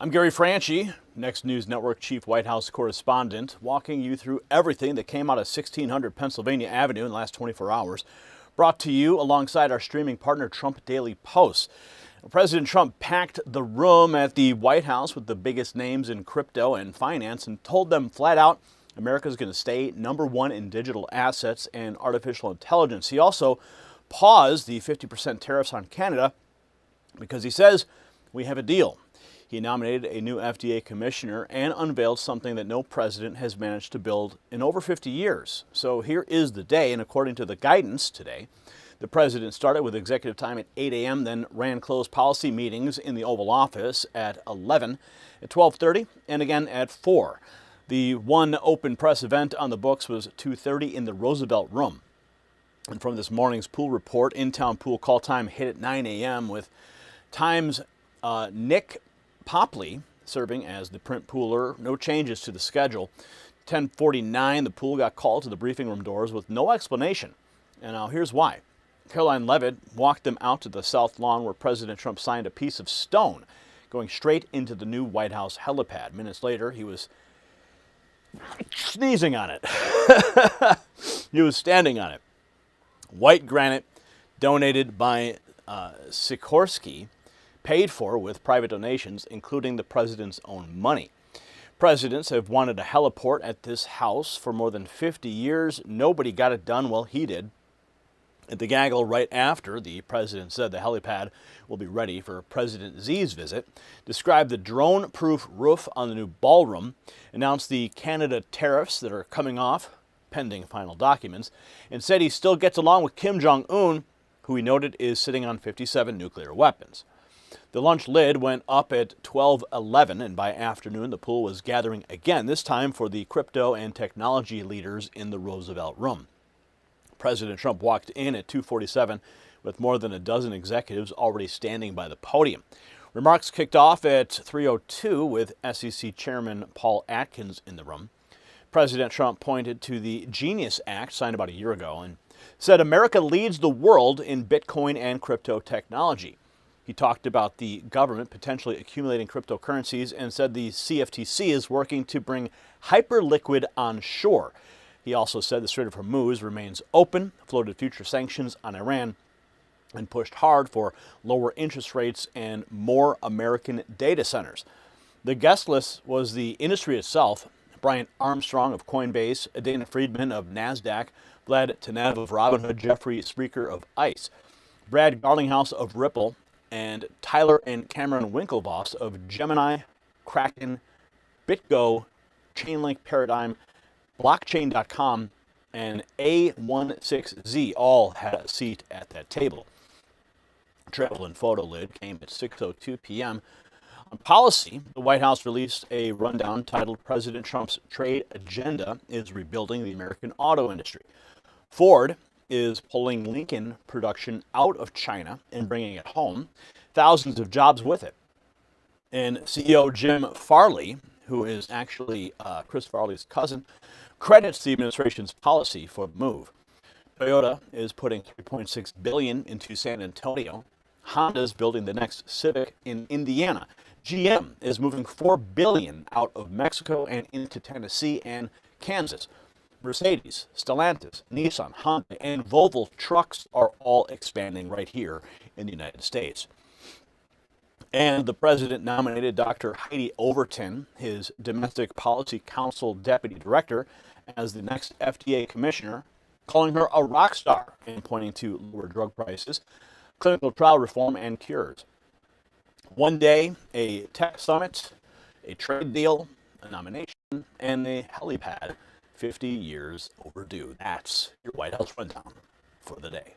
I'm Gary Franchi, Next News Network Chief White House Correspondent, walking you through everything that came out of 1600 Pennsylvania Avenue in the last 24 hours. Brought to you alongside our streaming partner, Trump Daily Post. President Trump packed the room at the White House with the biggest names in crypto and finance and told them flat out America's going to stay #1 in digital assets and artificial intelligence. He also paused the 50% tariffs on Canada because he says we have a deal. He nominated a new FDA commissioner and unveiled something that no president has managed to build in over 50 years. So here is the day, and according to the guidance today, the president started with executive time at 8 a.m., then ran closed policy meetings in the Oval Office at 11, at 12:30, and again at 4. The one open press event on the books was 2:30 in the Roosevelt Room. And from this morning's pool report, in-town pool call time hit at 9 a.m. with Times' Nick Popley serving as the print pooler. No changes to the schedule. 10:49, the pool got called to the briefing room doors with no explanation. And now here's why. Caroline Levitt walked them out to the South Lawn where President Trump signed a piece of stone going straight into the new White House helipad. Minutes later, he was sneezing on it. He was standing on it. White granite donated by Sikorsky, paid for with private donations, including the president's own money. Presidents have wanted a heliport at this house for more than 50 years. Nobody got it done. Well, he did. At the gaggle right after, the president said the helipad will be ready for President Xi's visit, described the drone-proof roof on the new ballroom, announced the Canada tariffs that are coming off, pending final documents, and said he still gets along with Kim Jong-un, who he noted is sitting on 57 nuclear weapons. The lunch lid went up at 12:11, and by afternoon the pool was gathering again, this time for the crypto and technology leaders in the Roosevelt Room. President Trump walked in at 2:47 with more than a dozen executives already standing by the podium. Remarks kicked off at 3:02 with SEC Chairman Paul Atkins in the room. President Trump pointed to the Genius Act signed about a year ago and said America leads the world in Bitcoin and crypto technology. He talked about the government potentially accumulating cryptocurrencies and said the CFTC is working to bring Hyperliquid onshore. He also said the Strait of Hormuz remains open, floated future sanctions on Iran, and pushed hard for lower interest rates and more American data centers. The guest list was the industry itself: Brian Armstrong of Coinbase, Adena Friedman of Nasdaq, Vlad Tenev of Robinhood, Jeffrey Sprecher of ICE, Brad Garlinghouse of Ripple, and Tyler and Cameron Winklevoss of Gemini, Kraken, BitGo, Chainlink Paradigm, Blockchain.com, and A16Z all had a seat at that table. Travel and photo lid came at 6:02 p.m. On policy, the White House released a rundown titled President Trump's Trade Agenda is Rebuilding the American Auto Industry. Ford is pulling Lincoln production out of China and bringing it home, thousands of jobs with it. And CEO Jim Farley, who is actually Chris Farley's cousin, credits the administration's policy for the move. Toyota is putting $3.6 billion into San Antonio. Honda's building the next Civic in Indiana. GM is moving $4 billion out of Mexico and into Tennessee and Kansas. Mercedes, Stellantis, Nissan, Honda, and Volvo trucks are all expanding right here in the United States. And the president nominated Dr. Heidi Overton, his Domestic Policy Council Deputy Director, as the next FDA commissioner, calling her a rock star and pointing to lower drug prices, clinical trial reform, and cures. One day, a tech summit, a trade deal, a nomination, and a helipad. 50 years overdue. That's your White House rundown for the day.